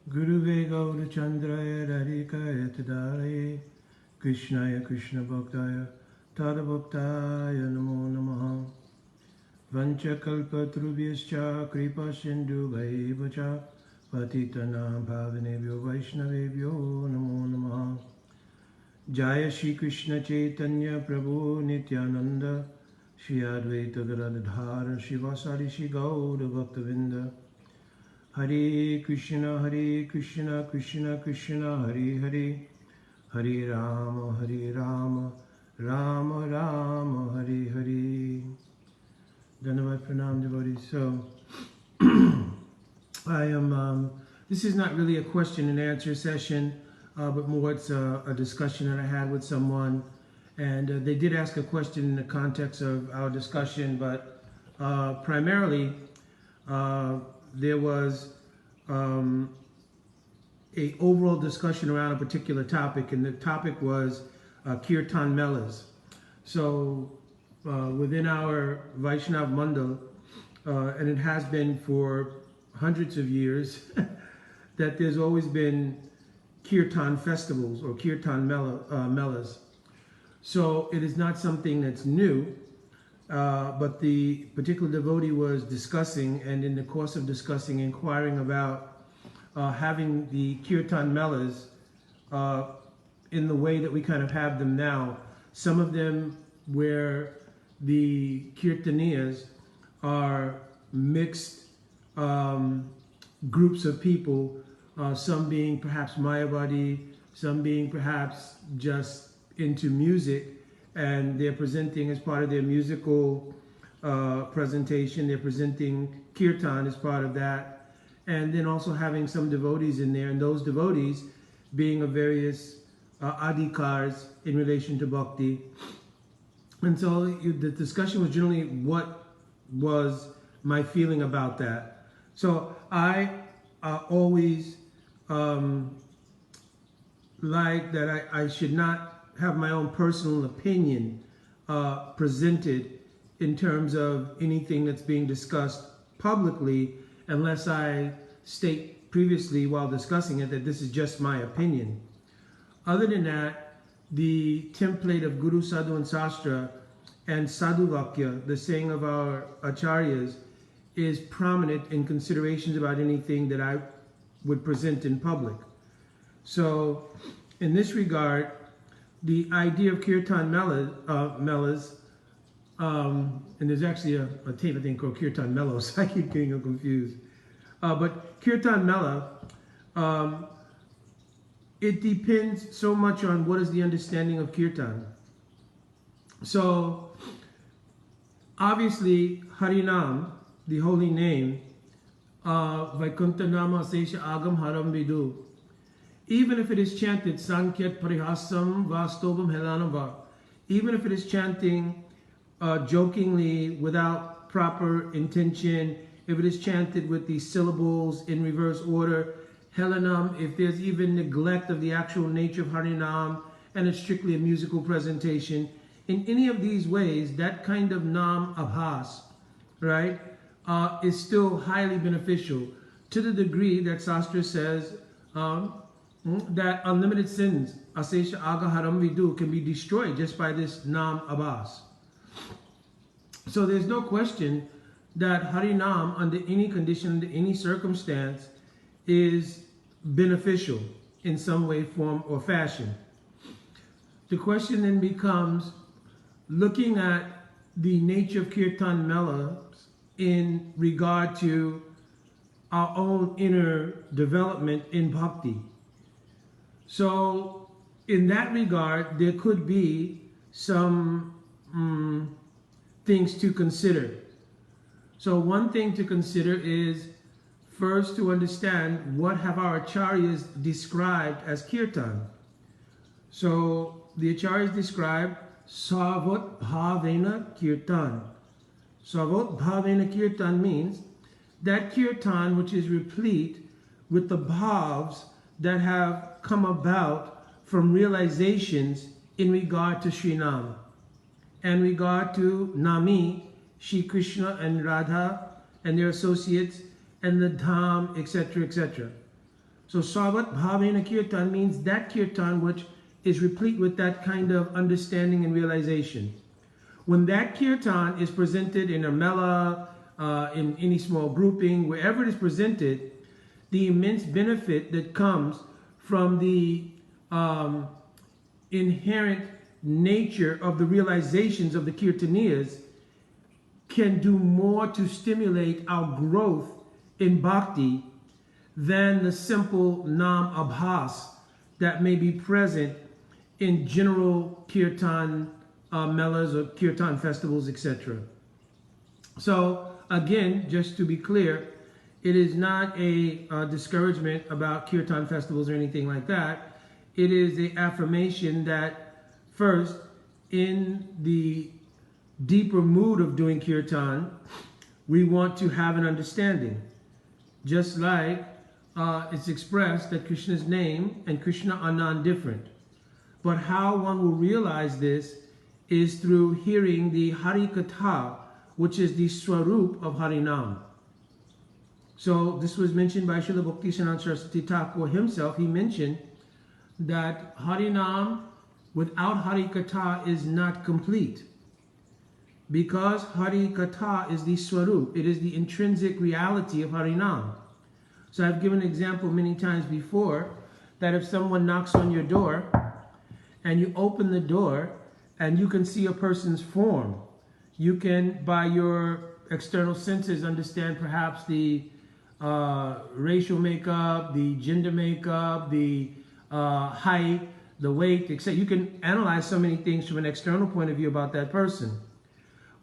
Guruve Gaura Chandraya Radhikaya Tadare Krishnaya Krishna Bhaktaya Tadabhaktaya Namo Namaha Vancha Kalpa Trubhyascha Kripa Sindhu Bhaivacha Patitana Bhavanebhyo Vaishnavebhyo Namo Namaha Jaya Shri Krishna Chaitanya Prabhu Nityananda Shri Advaita Gadadhara Shivasari Shri Gaura Bhaktavinda Hare Krishna Krishna Krishna Hare Hare Hare Rama Rama Rama Hare Hare. Dhanavad Pranam devotees. So I am, this is not really a question and answer session, but more it's a discussion that I had with someone. And they did ask a question in the context of our discussion, but primarily there was a overall discussion around a particular topic, and the topic was Kirtan Melas. So within our Vaishnav Mandal, and it has been for hundreds of years, that there's always been Kirtan festivals or Kirtan Melas. So it is not something that's new, but the particular devotee was discussing, and in the course of discussing, inquiring about having the Kirtan Melas in the way that we kind of have them now. Some of them where the Kirtaniyas are mixed groups of people, some being perhaps Mayavadi, some being perhaps just into music, and they're presenting as part of their musical presentation, they're presenting Kirtan as part of that, and then also having some devotees in there, and those devotees being of various adhikars in relation to Bhakti. And so the discussion was generally what was my feeling about that. So I always like that I should not have my own personal opinion presented in terms of anything that's being discussed publicly, unless I state previously while discussing it that this is just my opinion. Other than that, the template of Guru, Sadhu and Sastra and Sadhu Vakya, the saying of our acharyas, is prominent in considerations about anything that I would present in public. So in this regard, the idea of Kirtan Melas, and there's actually a tape I think called Kirtan Mellows, I keep getting confused. But Kirtan Mela, it depends so much on what is the understanding of Kirtan. So obviously Harinam, the holy name, Vaikuntha Nama Sesha Agam Haram Vidu, even if it is chanted Sankyat Parihasam Vastobam Helanava, even if it is chanting jokingly without proper intention, if it is chanted with the syllables in reverse order, Helanam, if there's even neglect of the actual nature of Harinam and it's strictly a musical presentation, in any of these ways, that kind of Nam Abhas, right, is still highly beneficial to the degree that Shastra says that unlimited sins, Asesha Aga Haram Vidu, can be destroyed just by this Nam Abbas. So there's no question that Harinam, under any condition, under any circumstance, is beneficial in some way, form, or fashion. The question then becomes, looking at the nature of Kirtan Melas in regard to our own inner development in Bhakti. So in that regard, there could be some things to consider. So one thing to consider is first to understand what have our acharyas described as Kirtan. So the acharyas describe Savot Bhavena Kirtan. Savot Bhavena Kirtan means that Kirtan which is replete with the bhavs that have come about from realizations in regard to Srinam, and regard to Nami, Shri Krishna and Radha and their associates, and the Dham, etc., etc. So Sarvat Bhavena Kirtan means that Kirtan which is replete with that kind of understanding and realization. When that Kirtan is presented in a mela, in any small grouping, wherever it is presented, the immense benefit that comes from the inherent nature of the realizations of the Kirtaniyas can do more to stimulate our growth in Bhakti than the simple Nam Abhas that may be present in general Kirtan melas or Kirtan festivals, etc. So again, just to be clear, it is not a discouragement about Kirtan festivals or anything like that. It is an affirmation that first, in the deeper mood of doing Kirtan, we want to have an understanding. Just like it's expressed that Krishna's name and Krishna are non-different. But how one will realize this is through hearing the Hari Katha, which is the Swarup of Harinam. So this was mentioned by Srila Bhakti Saraswati Thakur himself. He mentioned that Harinam without Hari Katha is not complete. Because Hari Katha is the Swarup, it is the intrinsic reality of Harinam. So I've given an example many times before that if someone knocks on your door and you open the door and you can see a person's form, you can, by your external senses, understand perhaps the racial makeup, the gender makeup, the height, the weight, etc. You can analyze so many things from an external point of view about that person.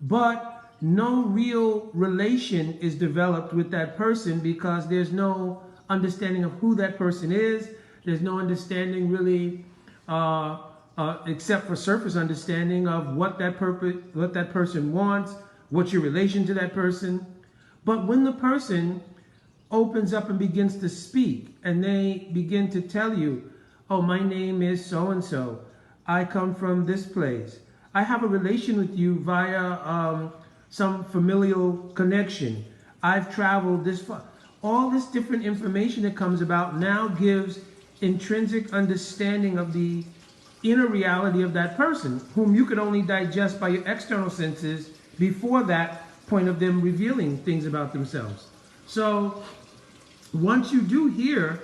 But no real relation is developed with that person because there's no understanding of who that person is. There's no understanding really, except for surface understanding of what that person wants, what's your relation to that person. But when the person opens up and begins to speak and they begin to tell you, oh, my name is so-and-so, I come from this place, I have a relation with you via some familial connection, I've traveled this far. All this different information that comes about now gives intrinsic understanding of the inner reality of that person, whom you could only digest by your external senses before that point of them revealing things about themselves. So once you do hear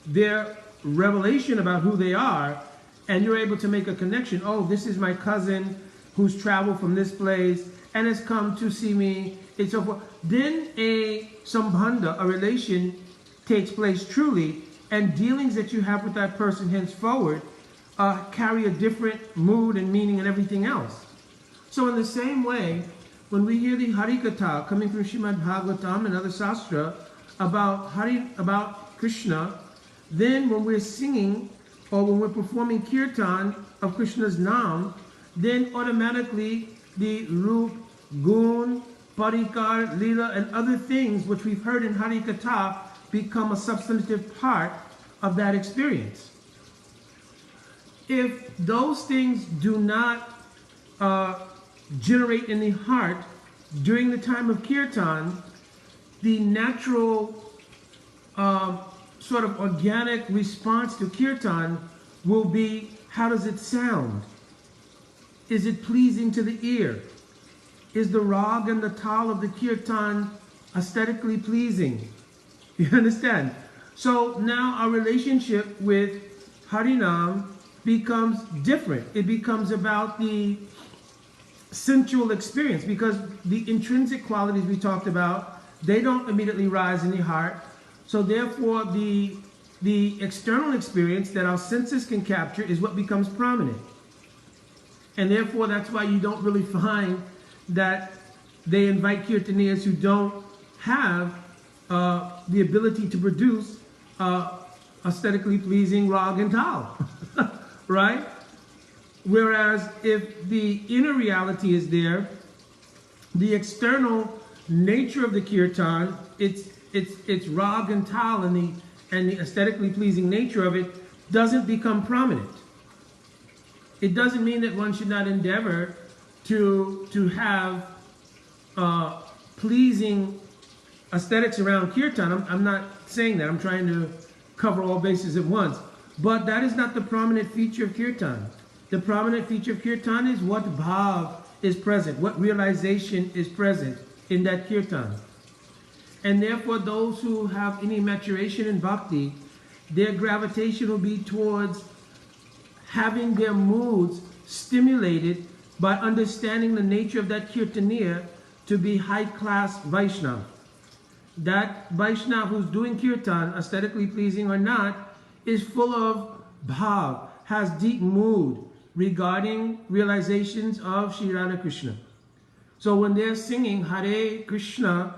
their revelation about who they are, and you're able to make a connection, oh, this is my cousin who's traveled from this place and has come to see me, and so forth. Then a sambandha, a relation, takes place truly, and dealings that you have with that person henceforward carry a different mood and meaning and everything else. So in the same way, when we hear the Hari Katha coming from Srimad Bhagavatam and other Sastra about Krishna, then when we're singing or when we're performing Kirtan of Krishna's Naam, then automatically the Rup, Gun, Parikar, Leela, and other things which we've heard in Hari Katha become a substantive part of that experience. If those things do not generate in the heart during the time of Kirtan, the natural sort of organic response to Kirtan will be, how does it sound? Is it pleasing to the ear? Is the rag and the tal of the Kirtan aesthetically pleasing? You understand? So now our relationship with Harinam becomes different. It becomes about the sensual experience, because the intrinsic qualities we talked about, they don't immediately rise in the heart. So therefore the external experience that our senses can capture is what becomes prominent. And therefore that's why you don't really find that they invite Kirtaniyas who don't have the ability to produce aesthetically pleasing rag and tal, right? Whereas if the inner reality is there, the external nature of the Kirtan, its rag and tal and the aesthetically pleasing nature of it doesn't become prominent. It doesn't mean that one should not endeavor to have pleasing aesthetics around Kirtan. I'm not saying that. I'm trying to cover all bases at once. But that is not the prominent feature of Kirtan. The prominent feature of Kirtan is what bhav is present, what realization is present in that Kirtan. And therefore those who have any maturation in Bhakti, their gravitation will be towards having their moods stimulated by understanding the nature of that Kirtaniya to be high-class Vaishnava. That Vaishnava who's doing Kirtan, aesthetically pleasing or not, is full of bhav, has deep mood regarding realizations of Sri Radha Krishna. So when they're singing Hare Krishna,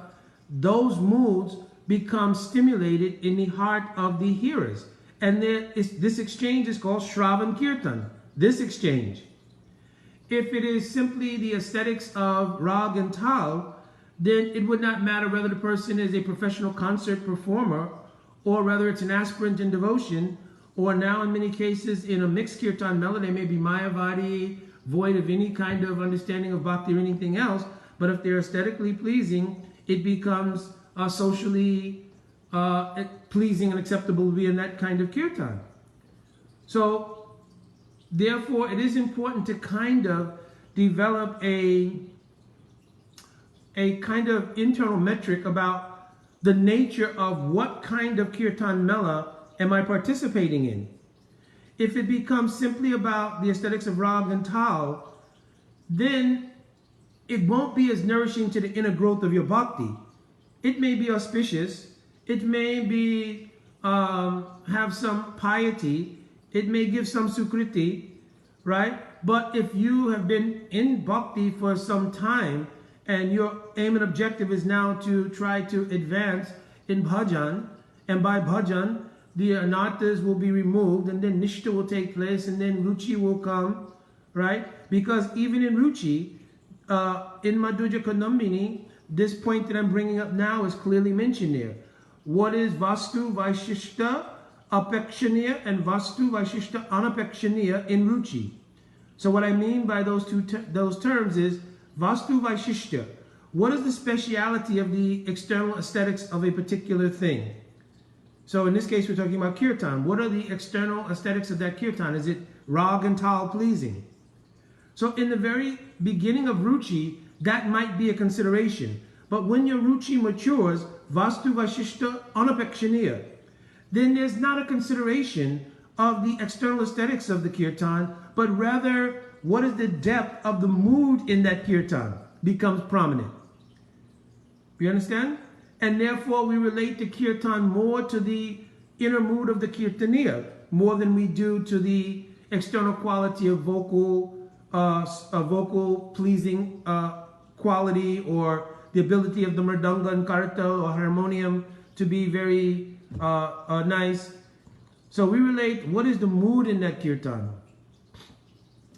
those moods become stimulated in the heart of the hearers. And this exchange is called Sravan Kirtan, this exchange. If it is simply the aesthetics of rag and tal, then it would not matter whether the person is a professional concert performer or whether it's an aspirant in devotion, or now in many cases in a mixed kirtan melody, they may be mayavadi, void of any kind of understanding of bhakti or anything else, but if they're aesthetically pleasing, it becomes socially pleasing and acceptable to be in that kind of kirtan. So therefore it is important to kind of develop a kind of internal metric about the nature of what kind of kirtan mela am I participating in. If it becomes simply about the aesthetics of rag and tal, then it won't be as nourishing to the inner growth of your bhakti. It may be auspicious, it may be have some piety, it may give some sukriti, right? But if you have been in bhakti for some time and your aim and objective is now to try to advance in bhajan, and by bhajan the anarthas will be removed, and then nishta will take place, and then ruchi will come, right? Because even in ruchi, in Madhurya Kadambini, this point that I'm bringing up now is clearly mentioned there. What is Vastu Vaishishta Apekshaniya and Vastu Vaishishta Anapekshaniya in ruchi? So what I mean by those terms is Vastu Vaishishta. What is the speciality of the external aesthetics of a particular thing? So in this case, we're talking about kirtan. What are the external aesthetics of that kirtan? Is it rag and tal pleasing? So in the very beginning of ruchi, that might be a consideration. But when your ruchi matures, vastu vaishishta anapekshaniya, then there's not a consideration of the external aesthetics of the kirtan, but rather what is the depth of the mood in that kirtan becomes prominent. You understand? And therefore we relate the kirtan more to the inner mood of the kirtaniya, more than we do to the external quality of vocal pleasing quality, or the ability of the mridanga and karta or harmonium to be very nice. So we relate what is the mood in that kirtan.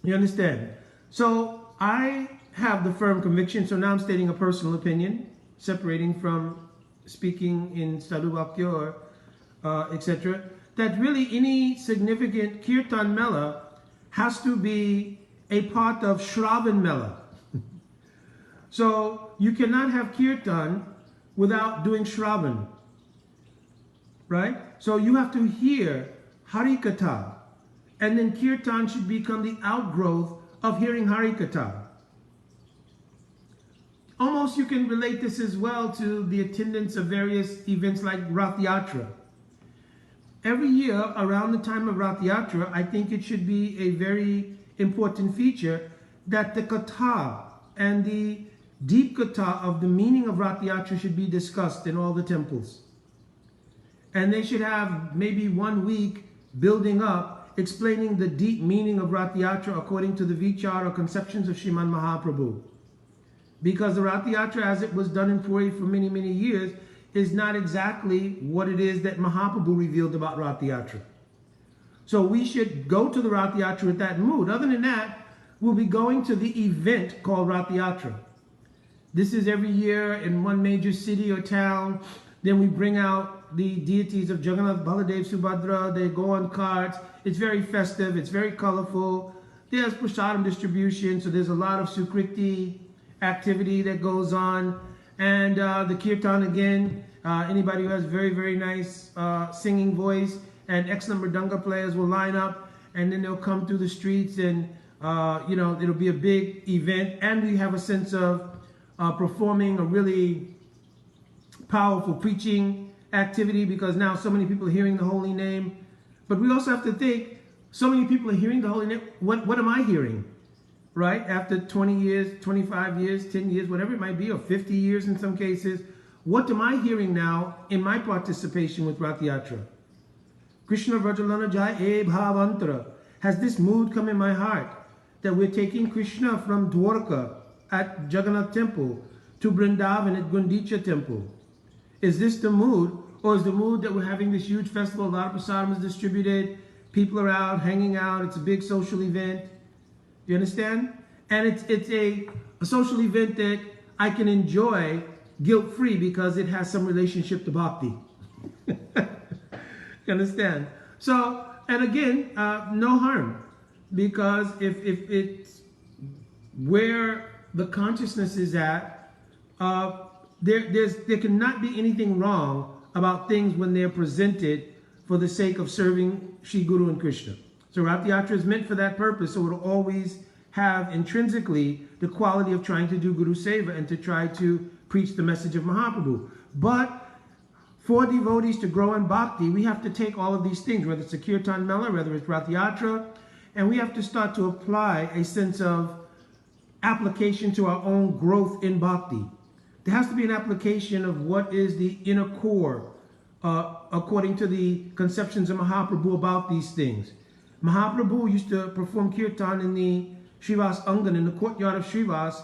You understand? So I have the firm conviction, so now I'm stating a personal opinion, separating from speaking in sadhu vakya or etc., that really any significant kirtan mela has to be a part of Sravan mela. So you cannot have kirtan without doing Sravan, right? So you have to hear Hari Katha, and then kirtan should become the outgrowth of hearing Hari Katha. Almost you can relate this as well to the attendance of various events like Rath Yatra. Every year around the time of Rath Yatra, I think it should be a very important feature that the katha and the deep katha of the meaning of Rath Yatra should be discussed in all the temples. And they should have maybe 1 week building up, explaining the deep meaning of Rath Yatra according to the vichar or conceptions of Sriman Mahaprabhu. Because the Rath Yatra, as it was done in Puri for many, many years, is not exactly what it is that Mahaprabhu revealed about Rath Yatra. So we should go to the Rath Yatra with that mood. Other than that, we'll be going to the event called Rath Yatra. This is every year in one major city or town. Then we bring out the deities of Jagannath, Baladev, Subhadra. They go on carts. It's very festive. It's very colorful. There's prasadam distribution, so there's a lot of sukriti activity that goes on, and the kirtan again Anybody who has very, very nice singing voice, and excellent mridanga players will line up, and then they'll come through the streets, and it'll be a big event, and we have a sense of performing a really powerful preaching activity, because now so many people are hearing the holy name. But we also have to think, so many people are hearing the holy name. What am I hearing? Right? After 20 years, 25 years, 10 years, whatever it might be, or 50 years in some cases, what am I hearing now in my participation with Rath Yatra? Krishna Vrajalana Jai E Bhavantra. Has this mood come in my heart that we're taking Krishna from Dwarka at Jagannath Temple to Vrindavan at Gundicha Temple? Is this the mood? Or is the mood that we're having this huge festival, a lot of prasadam is distributed, people are out, hanging out, it's a big social event? You understand? And it's a social event that I can enjoy guilt-free because it has some relationship to Bhakti. You understand? So, and again, no harm, because if it's where the consciousness is at, there cannot be anything wrong about things when they're presented for the sake of serving Shri Guru and Krishna. So Rath Yatra is meant for that purpose, so it'll always have intrinsically the quality of trying to do Guru Seva and to try to preach the message of Mahaprabhu. But for devotees to grow in Bhakti, we have to take all of these things, whether it's a Kirtan Mela, whether it's Rath Yatra, and we have to start to apply a sense of application to our own growth in Bhakti. There has to be an application of what is the inner core, according to the conceptions of Mahaprabhu about these things. Mahaprabhu used to perform Kirtan in the Srivas Angan, in the courtyard of Srivas,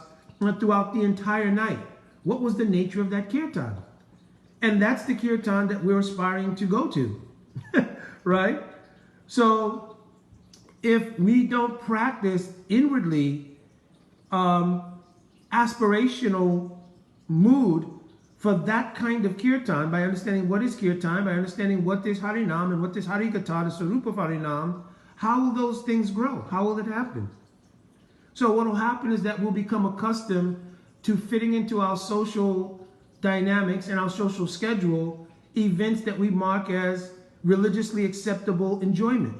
throughout the entire night. What was the nature of that Kirtan? And that's the Kirtan that we're aspiring to go to, right? So if we don't practice inwardly aspirational mood for that kind of Kirtan, by understanding what is Kirtan, by understanding what is Harinam and what is Hari Katha, the Sarupa of Harinam, how will those things grow? How will it happen? So what will happen is that we'll become accustomed to fitting into our social dynamics and our social schedule events that we mark as religiously acceptable enjoyment.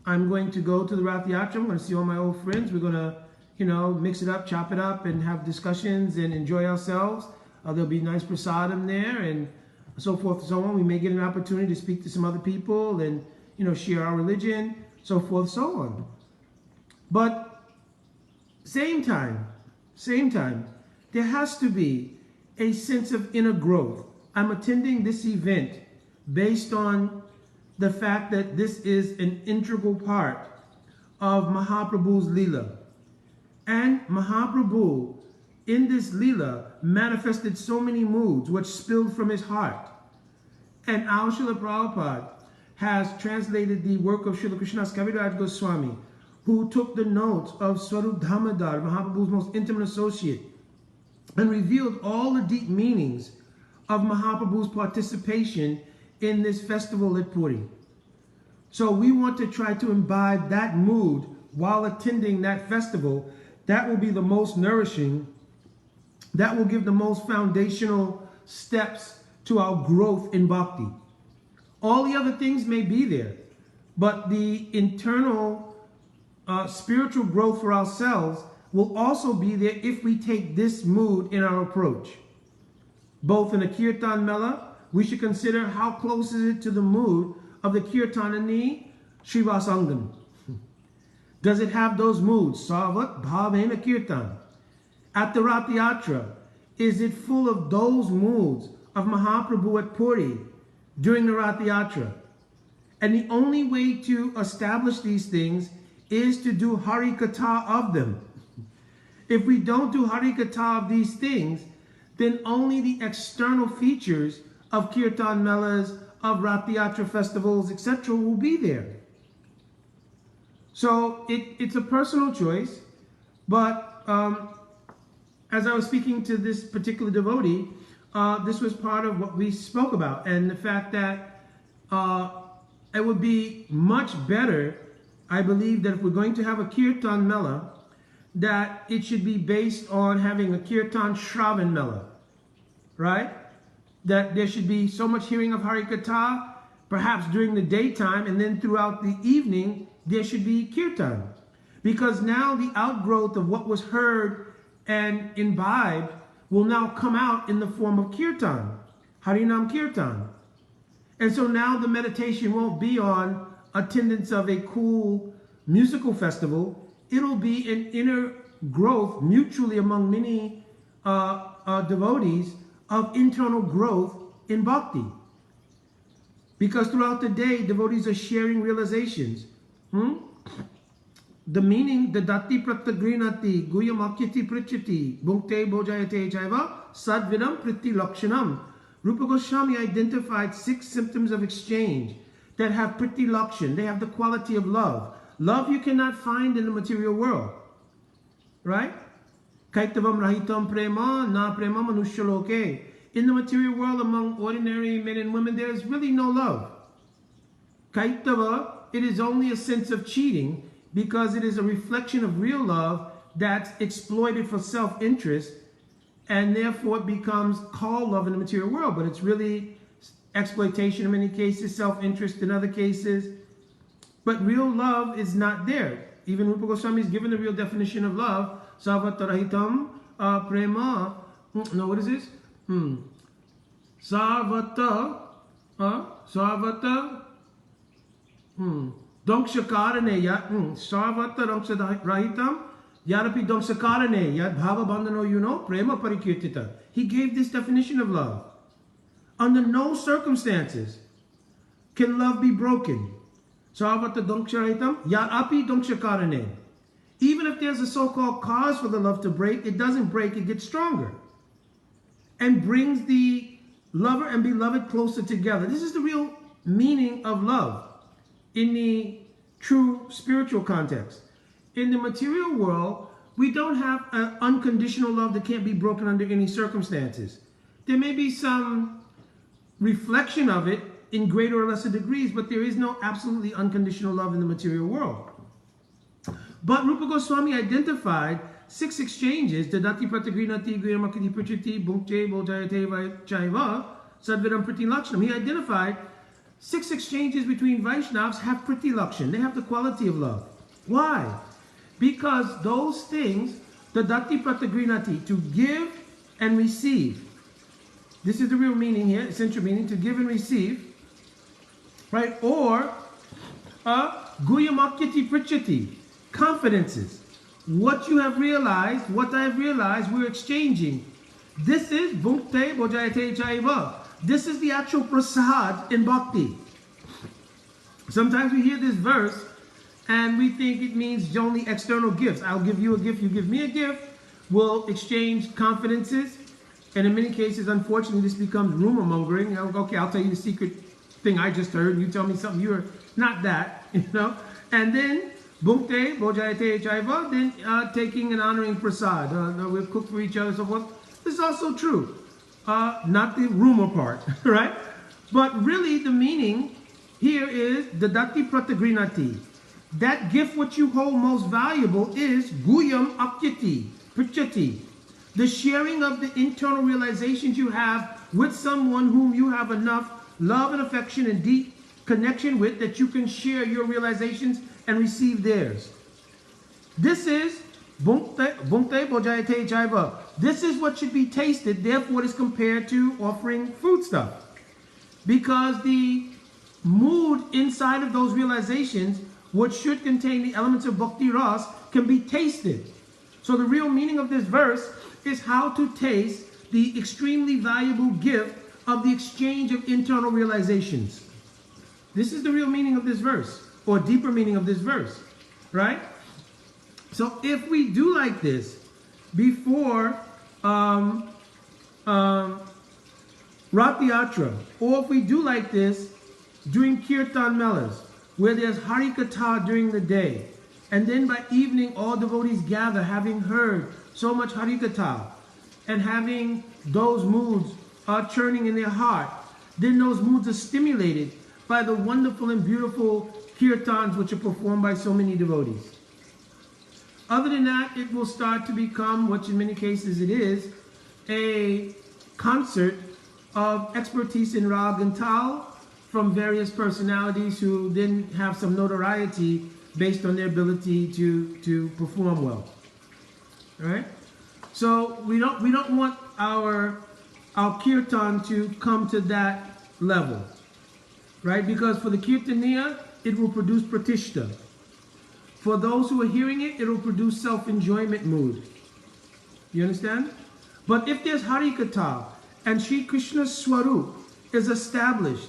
I'm going to go to the Rath Yatra. I'm going to see all my old friends. We're going to, mix it up, chop it up, and have discussions and enjoy ourselves. There'll be nice prasadam there and so forth and so on. We may get an opportunity to speak to some other people and, share our religion, so forth, so on. But same time, there has to be a sense of inner growth. I'm attending this event based on the fact that this is an integral part of Mahaprabhu's Leela. And Mahaprabhu, in this Leela, manifested so many moods which spilled from his heart. And our Srila Prabhupada has translated the work of Srila Krishnadas Kaviraj Goswami, who took the notes of Swarup Damodar, Mahaprabhu's most intimate associate, and revealed all the deep meanings of Mahaprabhu's participation in this festival at Puri. So we want to try to imbibe that mood while attending that festival. That will be the most nourishing. That will give the most foundational steps to our growth in Bhakti. All the other things may be there, but the internal spiritual growth for ourselves will also be there if we take this mood in our approach. Both in a Kirtan Mela, we should consider how close is it to the mood of the Kirtan in the Srivas Angan. Does it have those moods? Savat Bhavena Kirtan. At the Rath Yatra, is it full of those moods of Mahaprabhu at Puri during the Rath Yatra? And the only way to establish these things is to do Hari Katha of them. If we don't do Hari Katha of these things, then only the external features of Kirtan Melas, of Rath Yatra festivals, etc. will be there. So it's a personal choice, but as I was speaking to this particular devotee, this was part of what we spoke about, and the fact that it would be much better, I believe, that if we're going to have a Kirtan Mela, that it should be based on having a Kirtan Sravan Mela, right? that there should be so much hearing of Hari Katha, perhaps during the daytime, and then throughout the evening, there should be Kirtan. Because now the outgrowth of what was heard and imbibed will now come out in the form of Kirtan, Harinam Kirtan. And so now the meditation won't be on attendance of a cool musical festival. It'll be an inner growth mutually among many devotees of internal growth in bhakti. Because throughout the day, devotees are sharing realizations. The meaning, the dati pratagrinati, guyamakyati prichati, bhunkte bhojayate jaiva, sadvidam priti lakshanam. Rupa Goswami identified 6 symptoms of exchange that have priti lakshan. They have the quality of love. Love you cannot find in the material world. Right? Kaitavam rahitam prema, na prema manushaloke. In the material world, among ordinary men and women, there is really no love. Kaitava, it is only a sense of cheating because it is a reflection of real love that's exploited for self-interest, and therefore it becomes called love in the material world, but it's really exploitation in many cases, self-interest in other cases. But real love is not there. Even Rupa Goswami is given the real definition of love. Sarvatarahitam prema. No, what is this? Sarvata Dongshakarane yat Sarvata Dongsarahitam Yadapi Dongshakarane yat Bhava Bandhano Yuno Prema Parikirtita. He gave this definition of love. Under no circumstances can love be broken. Sarvata Dongsarahitam Yadapi Dongshakarane. Even if there's a so-called cause for the love to break, it doesn't break, it gets stronger. And brings the lover and beloved closer together. This is the real meaning of love in the true spiritual context. In the material world, we don't have an unconditional love that can't be broken under any circumstances. There may be some reflection of it in greater or lesser degrees, but there is no absolutely unconditional love in the material world. But Rupa Goswami identified 6 exchanges, the dati pratagrinati guyamakati prichati bhunkte bojayate chaiva sadvidam priti lakshanam. He identified 6 exchanges between Vaishnavas have priti lakshan. They have the quality of love. Why? Because those things, the dati pratagrinati, to give and receive. This is the real meaning here, essential meaning, to give and receive. Right? Or guyamakyati prichati, confidences. What you have realized, what I have realized, we're exchanging. This is bhunkte bojayate chaiva. This is the actual prasad in bhakti. Sometimes we hear this verse and we think it means only external gifts. I'll give you a gift, you give me a gift. We'll exchange confidences. And in many cases, unfortunately, this becomes rumor mongering. Okay, I'll tell you the secret thing I just heard. You tell me something, you're not that, you know. And then bhunkte bojayate chaiva, then taking and honoring prasad. We'll cook for each other, so forth. This is also true. Not the rumor part, right? But really the meaning here is the dati pratagrinati. That gift which you hold most valuable is guyam akyati, prichati. The sharing of the internal realizations you have with someone whom you have enough love and affection and deep connection with that you can share your realizations and receive theirs. This is bhunkte bojayate chaiva. This is what should be tasted, therefore it is compared to offering foodstuff. Because the mood inside of those realizations, which should contain the elements of bhakti ras, can be tasted. So the real meaning of this verse is how to taste the extremely valuable gift of the exchange of internal realizations. This is the real meaning of this verse, or deeper meaning of this verse, right? So if we do like this before Rath Yatra, or if we do like this during Kirtan Melas, where there's Hari Katha during the day, and then by evening all devotees gather having heard so much Hari Katha, and having those moods churning in their heart, then those moods are stimulated by the wonderful and beautiful kirtans which are performed by so many devotees. Other than that, it will start to become, which in many cases it is, a concert of expertise in rag and tal from various personalities who then have some notoriety based on their ability to perform well. All right? So we don't want our kirtan to come to that level, right? Because for the kirtaniya, it will produce pratishta. For those who are hearing it, it will produce self-enjoyment mood. You understand? But if there's Hari Katha and Sri Krishna's Swarup is established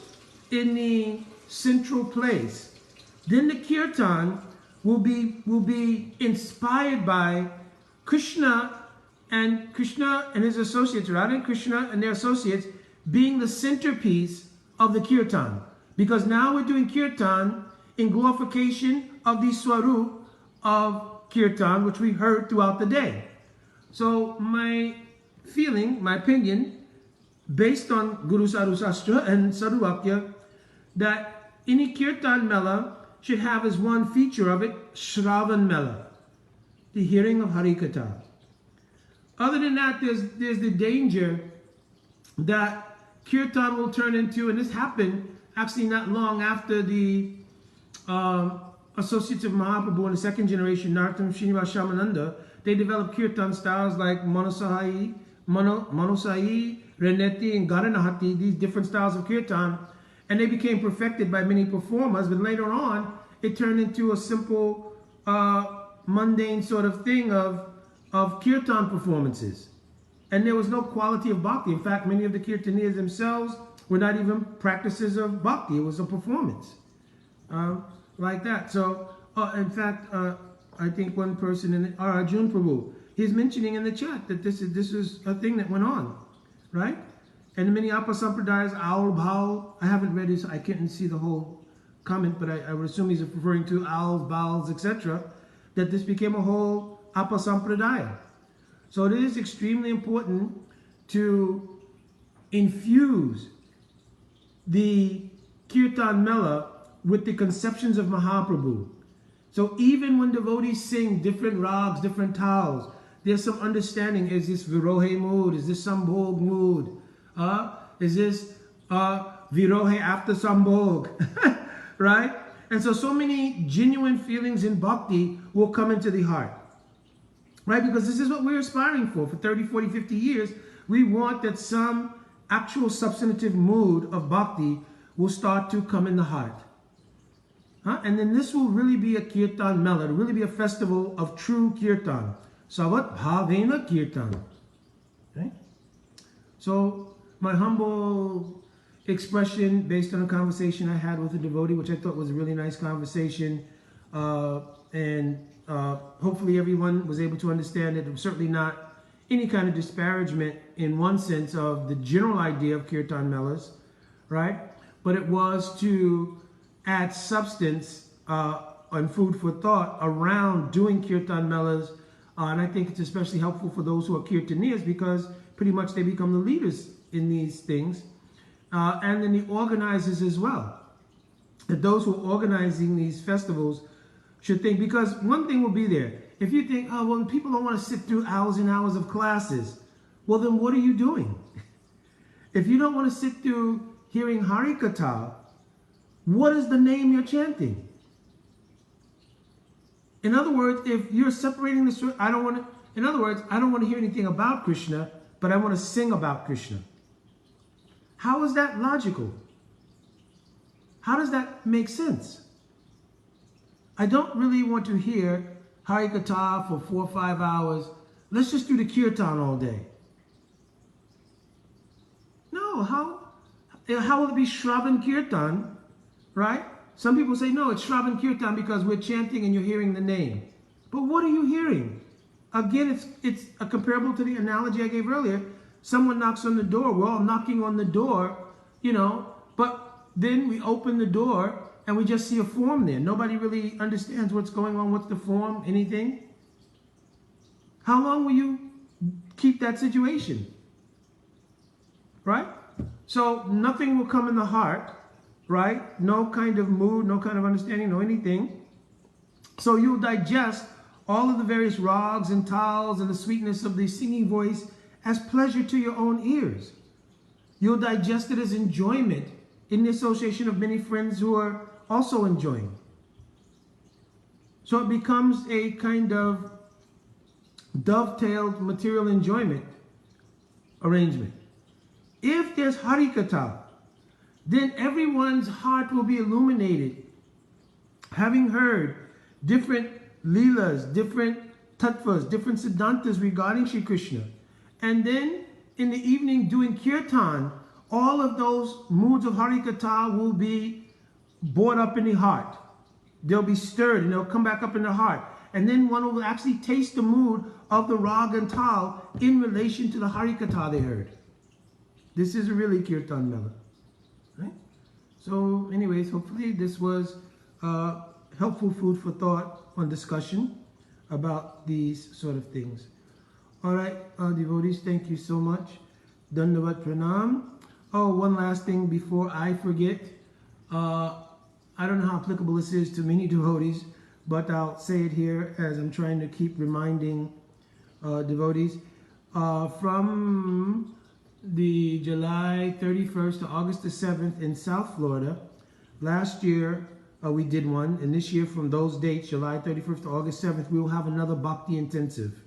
in the central place, then the kirtan will be inspired by Krishna and his associates, Radha and Krishna and their associates being the centerpiece of the kirtan. Because now we're doing kirtan in glorification of the Swarup of kirtan, which we heard throughout the day. So my feeling, my opinion, based on Guru Sadhu Sastra and Sadhu Vakya, that any kirtan mela should have as one feature of it, Sravan mela, the hearing of Hari Katha. Other than that, there's the danger that kirtan will turn into, and this happened actually not long after the associates of Mahaprabhu in the second generation, Narottam Srinivas Shamananda, they developed kirtan styles like Manasai, Reneti, and Garanahati, these different styles of kirtan, and they became perfected by many performers, but later on, it turned into a simple, mundane sort of thing of kirtan performances. And there was no quality of bhakti. In fact, many of the kirtaniyas themselves were not even practices of bhakti. It was a performance. Like that. So, in fact, I think one person in Arjun Prabhu, he's mentioning in the chat that this is a thing that went on, right? And many Apasampradayas, Aul Bhaul, I haven't read his, I couldn't see the whole comment, but I would assume he's referring to Owls, Bowls, etc., that this became a whole Apasampradaya. So it is extremely important to infuse the Kirtan Mela with the conceptions of Mahaprabhu. So even when devotees sing different rags, different tals, there's some understanding. Is this Virohe mood? Is this Sambhog mood? Is this Virohe after Sambhog? Right? And so many genuine feelings in bhakti will come into the heart. Right? Because this is what we're aspiring for 30, 40, 50 years. We want that some actual substantive mood of bhakti will start to come in the heart. And then this will really be a kirtan mela. It'll really be a festival of true kirtan. Savat bhavena kirtan. Okay? So my humble expression based on a conversation I had with a devotee, which I thought was a really nice conversation, and hopefully everyone was able to understand it. It was certainly not any kind of disparagement in one sense of the general idea of kirtan melas, right? But it was to add substance and food for thought around doing kirtan melas, and I think it's especially helpful for those who are kirtaniyas because pretty much they become the leaders in these things, and then the organizers as well. That those who are organizing these festivals should think, because one thing will be there. If you think, oh, well, people don't want to sit through hours and hours of classes, well, then what are you doing? If you don't want to sit through hearing Hari Katha, what is the name you're chanting? In other words, if you're separating the, I don't want to hear anything about Krishna, but I want to sing about Krishna. How is that logical? How does that make sense? I don't really want to hear Hari Katha for 4 or 5 hours. Let's just do the kirtan all day. No, how will it be Sravan Kirtan, right? Some people say, no, it's Sravan Kirtan because we're chanting and you're hearing the name. But what are you hearing? Again, it's comparable to the analogy I gave earlier. Someone knocks on the door. We're all knocking on the door, but then we open the door and we just see a form there. Nobody really understands what's going on. What's the form? Anything? How long will you keep that situation? Right? So nothing will come in the heart, right? No kind of mood, no kind of understanding, no anything. So you'll digest all of the various rags and tals and the sweetness of the singing voice as pleasure to your own ears. You'll digest it as enjoyment in the association of many friends who are also enjoying. So it becomes a kind of dovetailed material enjoyment arrangement. If there's Hari Katha, then everyone's heart will be illuminated, having heard different leelas, different tattvas, different siddhantas regarding Shri Krishna. And then in the evening doing Kirtan, all of those moods of Hari Katha will be brought up in the heart. They'll be stirred and they'll come back up in the heart. And then one will actually taste the mood of the rag and tal in relation to the Hari Katha they heard. This is really Kirtan Mela. Right? So anyways, hopefully this was helpful food for thought on discussion about these sort of things. All right, devotees, thank you so much. Dandavat Pranam. Oh, one last thing before I forget. I don't know how applicable this is to many devotees, but I'll say it here as I'm trying to keep reminding devotees. From the July 31st to August the 7th in South Florida, last year we did one, and this year from those dates, July 31st to August 7th, we will have another Bhakti Intensive.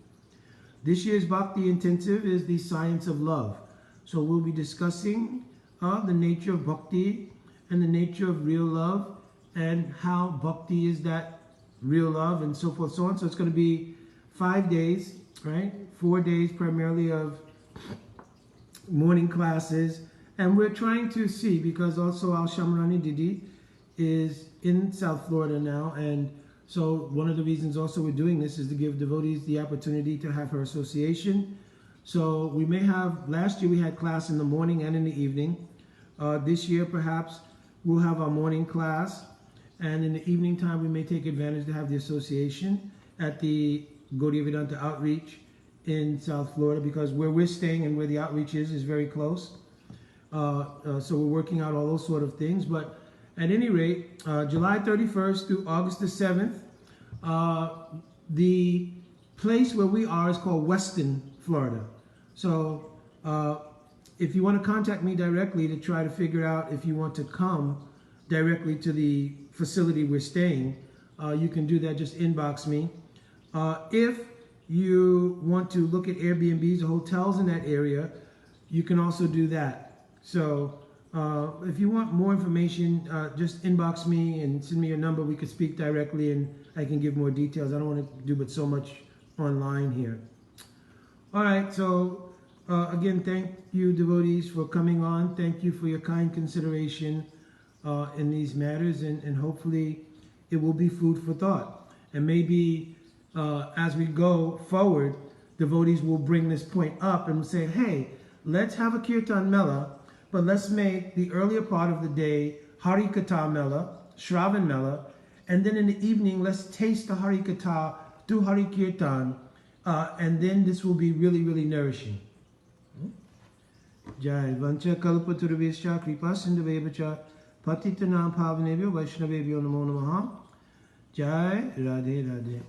This year's Bhakti Intensive is the science of love. So we'll be discussing the nature of Bhakti and the nature of real love and how Bhakti is that real love and so forth, so on. So it's going to be 5 days, right? 4 days primarily of morning classes. And we're trying to see, because also our Shamarani Didi is in South Florida now, and so one of the reasons also we're doing this is to give devotees the opportunity to have her association. So we may have, last year we had class in the morning and in the evening. This year perhaps we'll have our morning class, and in the evening time we may take advantage to have the association at the Gaudiya Vedanta Outreach in South Florida, because where we're staying and where the outreach is very close. So we're working out all those sort of things. But at any rate, July 31st through August the 7th, the place where we are is called Weston, Florida. So if you want to contact me directly to try to figure out if you want to come directly to the facility we're staying, you can do that. Just inbox me. If you want to look at Airbnbs or hotels in that area, you can also do that. So if you want more information, just inbox me and send me your number. We could speak directly and I can give more details. I don't want to do but so much online here. All right, so again, thank you devotees for coming on. Thank you for your kind consideration in these matters, and hopefully it will be food for thought. And maybe as we go forward, devotees will bring this point up and say, hey, let's have a Kirtan Mela, but let's make the earlier part of the day Hari Katha Mela, Sravan Mela, and then in the evening, let's taste the Hari Katha, do Hari Kirtan, and then this will be really, really nourishing. Jai Vancha Kalpaturvescha Kripa Sindhavevacha Patitanam Pavanebhyo Vaishnavebhyo Namo Namaha. Jai Radhe Radhe.